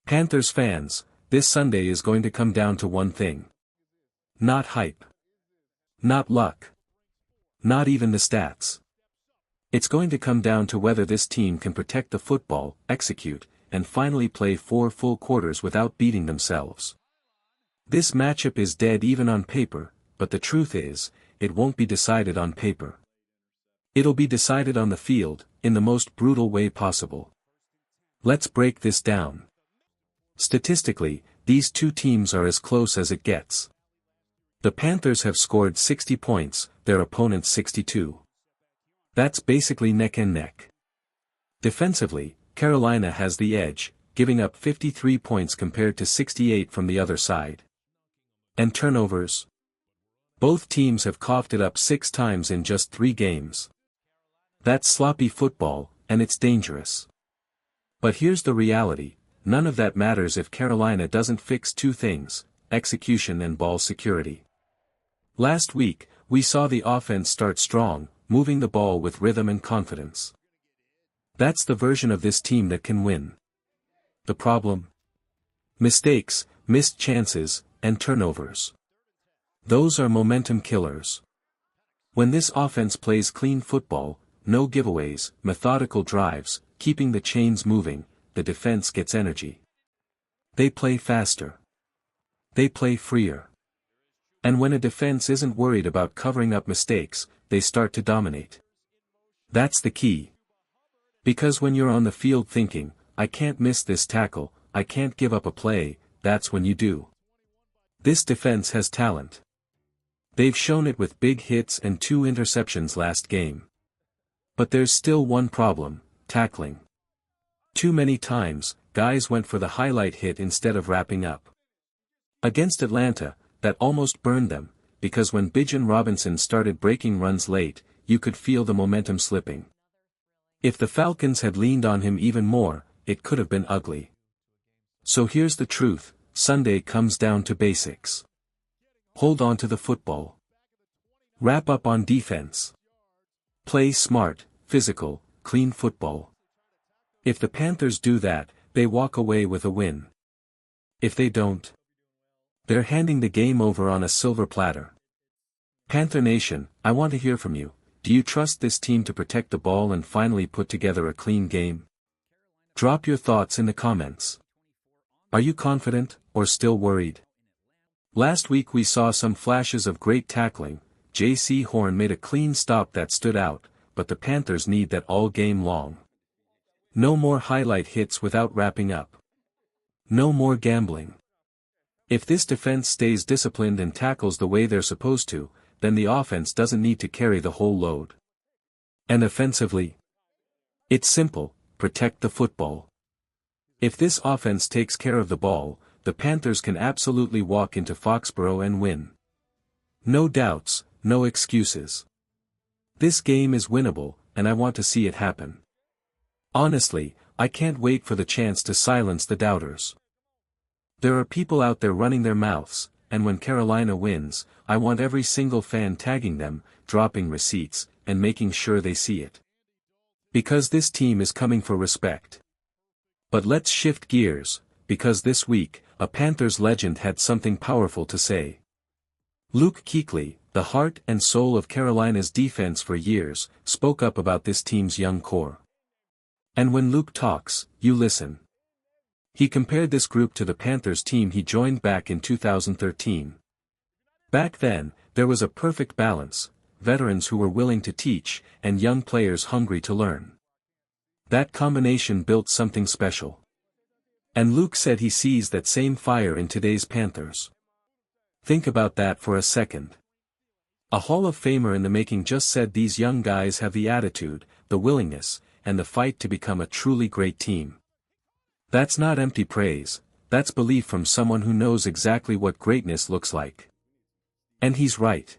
Panthers fans, this Sunday is going to come down to one thing. Not hype. Not luck. Not even the stats. It's going to come down to whether this team can protect the football, execute, and finally play 4 full quarters without beating themselves. This matchup is dead even on paper, but the truth is, it won't be decided on paper. It'll be decided on the field, in the most brutal way possible. Let's break this down. Statistically, these two teams are as close as it gets. The Panthers have scored 60 points, their opponents 62. That's basically neck and neck. Defensively, Carolina has the edge, giving up 53 points compared to 68 from the other side. And turnovers? Both teams have coughed it up 6 times in just 3 games. That's sloppy football, and it's dangerous. But here's the reality. None of that matters if Carolina doesn't fix 2 things, execution and ball security. Last week, we saw the offense start strong, moving the ball with rhythm and confidence. That's the version of this team that can win. The problem? Mistakes, missed chances, and turnovers. Those are momentum killers. When this offense plays clean football, no giveaways, methodical drives, keeping the chains moving, the defense gets energy. They play faster. They play freer. And when a defense isn't worried about covering up mistakes, they start to dominate. That's the key. Because when you're on the field thinking, I can't miss this tackle, I can't give up a play, that's when you do. This defense has talent. They've shown it with big hits and 2 interceptions last game. But there's still one problem, tackling. Too many times, guys went for the highlight hit instead of wrapping up. Against Atlanta, that almost burned them, because when Bijan Robinson started breaking runs late, you could feel the momentum slipping. If the Falcons had leaned on him even more, it could have been ugly. So here's the truth, Sunday comes down to basics. Hold on to the football. Wrap up on defense. Play smart, physical, clean football. If the Panthers do that, they walk away with a win. If they don't, they're handing the game over on a silver platter. Panther Nation, I want to hear from you. Do you trust this team to protect the ball and finally put together a clean game? Drop your thoughts in the comments. Are you confident, or still worried? Last week we saw some flashes of great tackling. J.C. Horn made a clean stop that stood out, but the Panthers need that all game long. No more highlight hits without wrapping up. No more gambling. If this defense stays disciplined and tackles the way they're supposed to, then the offense doesn't need to carry the whole load. And offensively? It's simple, protect the football. If this offense takes care of the ball, the Panthers can absolutely walk into Foxborough and win. No doubts, no excuses. This game is winnable, and I want to see it happen. Honestly, I can't wait for the chance to silence the doubters. There are people out there running their mouths, and when Carolina wins, I want every single fan tagging them, dropping receipts, and making sure they see it. Because this team is coming for respect. But let's shift gears, because this week, a Panthers legend had something powerful to say. Luke Kuechly, the heart and soul of Carolina's defense for years, spoke up about this team's young core. And when Luke talks, you listen. He compared this group to the Panthers team he joined back in 2013. Back then, there was a perfect balance, veterans who were willing to teach, and young players hungry to learn. That combination built something special. And Luke said he sees that same fire in today's Panthers. Think about that for a second. A Hall of Famer in the making just said these young guys have the attitude, the willingness, and the fight to become a truly great team. That's not empty praise, that's belief from someone who knows exactly what greatness looks like. And he's right.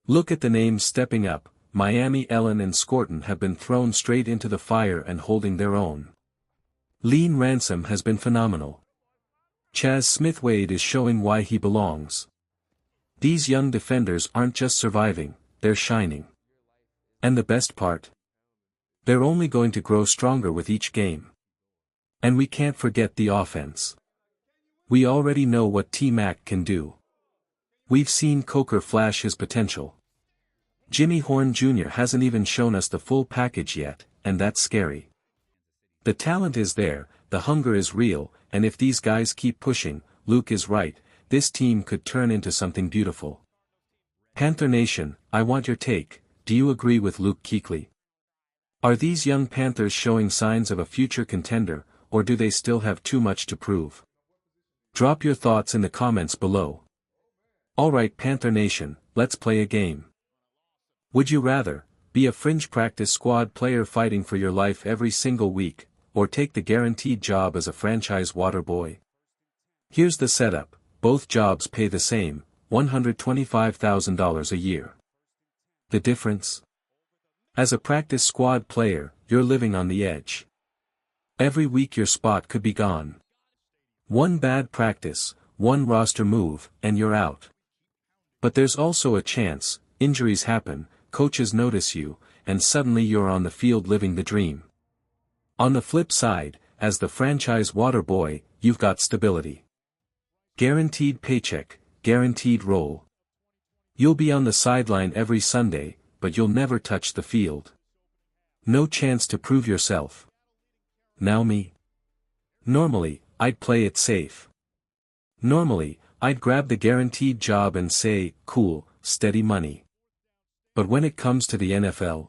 Look at the names stepping up. Miami, Ellen and Scorton have been thrown straight into the fire and holding their own. Lean Ransom has been phenomenal. Chaz Smith-Wade is showing why he belongs. These young defenders aren't just surviving, they're shining. And the best part? They're only going to grow stronger with each game. And we can't forget the offense. We already know what T-Mac can do. We've seen Coker flash his potential. Jimmy Horn Jr. hasn't even shown us the full package yet, and that's scary. The talent is there, the hunger is real, and if these guys keep pushing, Luke is right, this team could turn into something beautiful. Panther Nation, I want your take. Do you agree with Luke Kuechly? Are these young Panthers showing signs of a future contender, or do they still have too much to prove? Drop your thoughts in the comments below. Alright Panther Nation, let's play a game. Would you rather be a fringe practice squad player fighting for your life every single week, or take the guaranteed job as a franchise water boy? Here's the setup, both jobs pay the same, $125,000 a year. The difference? As a practice squad player, you're living on the edge. Every week your spot could be gone. One bad practice, one roster move, and you're out. But there's also a chance, injuries happen, coaches notice you, and suddenly you're on the field living the dream. On the flip side, as the franchise water boy, you've got stability. Guaranteed paycheck, guaranteed role. You'll be on the sideline every Sunday, but you'll never touch the field. No chance to prove yourself. Now me? Normally, I'd play it safe. Normally, I'd grab the guaranteed job and say, cool, steady money. But when it comes to the NFL,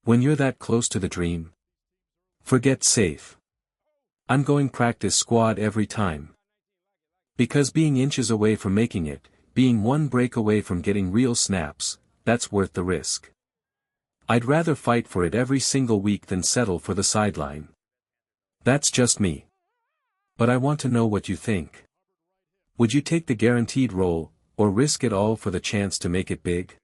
when you're that close to the dream, forget safe. I'm going practice squad every time. Because being inches away from making it, being one break away from getting real snaps, that's worth the risk. I'd rather fight for it every single week than settle for the sideline. That's just me. But I want to know what you think. Would you take the guaranteed role, or risk it all for the chance to make it big?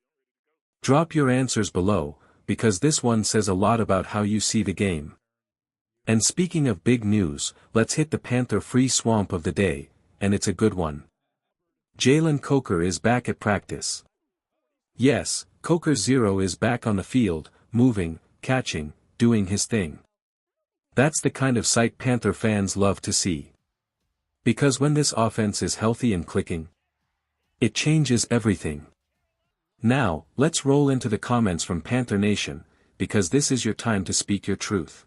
Drop your answers below, because this one says a lot about how you see the game. And speaking of big news, let's hit the Panther free swamp of the day, and it's a good one. Jalen Coker is back at practice. Yes, Coker Zero is back on the field, moving, catching, doing his thing. That's the kind of sight Panther fans love to see. Because when this offense is healthy and clicking, it changes everything. Now, let's roll into the comments from Panther Nation, because this is your time to speak your truth.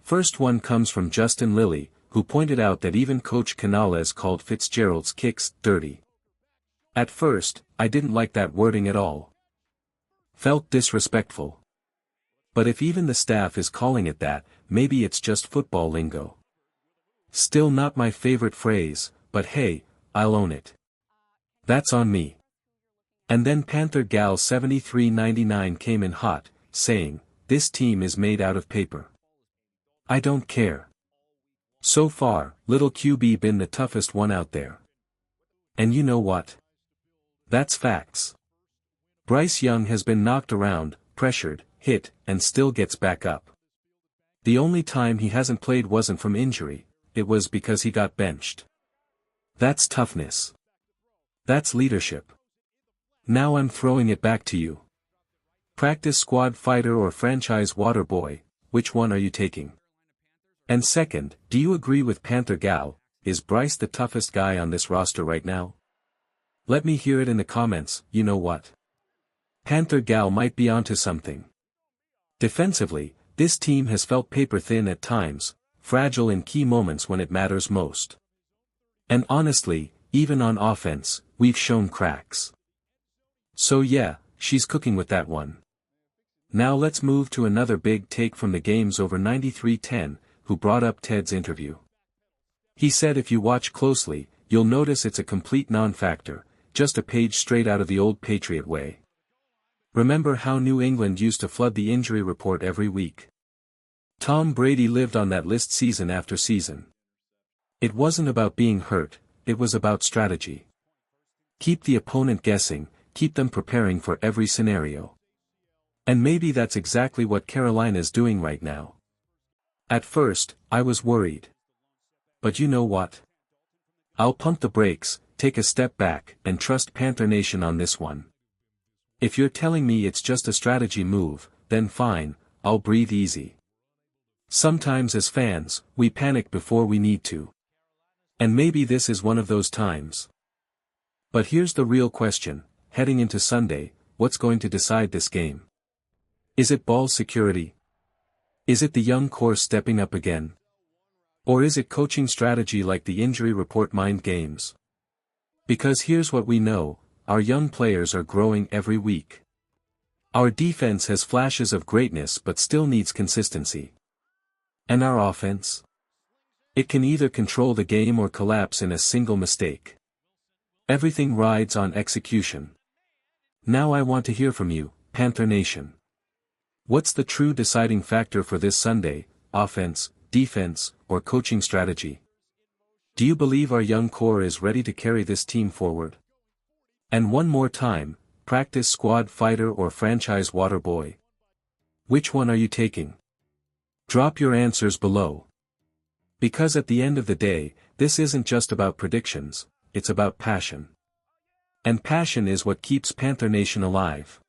First one comes from Justin Lilly, who pointed out that even Coach Canales called Fitzgerald's kicks dirty. At first, I didn't like that wording at all. Felt disrespectful. But if even the staff is calling it that, maybe it's just football lingo. Still not my favorite phrase, but hey, I'll own it. That's on me. And then Panther Gal 7399 came in hot, saying, this team is made out of paper. I don't care. So far, little QB been the toughest one out there. And you know what? That's facts. Bryce Young has been knocked around, pressured, hit, and still gets back up. The only time he hasn't played wasn't from injury, it was because he got benched. That's toughness. That's leadership. Now I'm throwing it back to you. Practice squad fighter or franchise water boy, which one are you taking? And second, do you agree with Panther Gal, is Bryce the toughest guy on this roster right now? Let me hear it in the comments, you know what? Panther Gal might be onto something. Defensively, this team has felt paper thin at times, fragile in key moments when it matters most. And honestly, even on offense, we've shown cracks. So yeah, she's cooking with that one. Now let's move to another big take from the games over 93-10, who brought up Ted's interview. He said if you watch closely, you'll notice it's a complete non-factor, just a page straight out of the old Patriot way. Remember how New England used to flood the injury report every week? Tom Brady lived on that list season after season. It wasn't about being hurt, it was about strategy. Keep the opponent guessing, keep them preparing for every scenario. And maybe that's exactly what Carolina's doing right now. At first, I was worried. But you know what? I'll pump the brakes, take a step back, and trust Panther Nation on this one. If you're telling me it's just a strategy move, then fine, I'll breathe easy. Sometimes as fans, we panic before we need to. And maybe this is one of those times. But here's the real question, heading into Sunday, what's going to decide this game? Is it ball security? Is it the young core stepping up again? Or is it coaching strategy like the injury report mind games? Because here's what we know, our young players are growing every week. Our defense has flashes of greatness but still needs consistency. And our offense? It can either control the game or collapse in a single mistake. Everything rides on execution. Now I want to hear from you, Panther Nation. What's the true deciding factor for this Sunday, offense, defense, or coaching strategy? Do you believe our young core is ready to carry this team forward? And one more time, practice squad fighter or franchise water boy? Which one are you taking? Drop your answers below. Because at the end of the day, this isn't just about predictions, it's about passion. And passion is what keeps Panther Nation alive.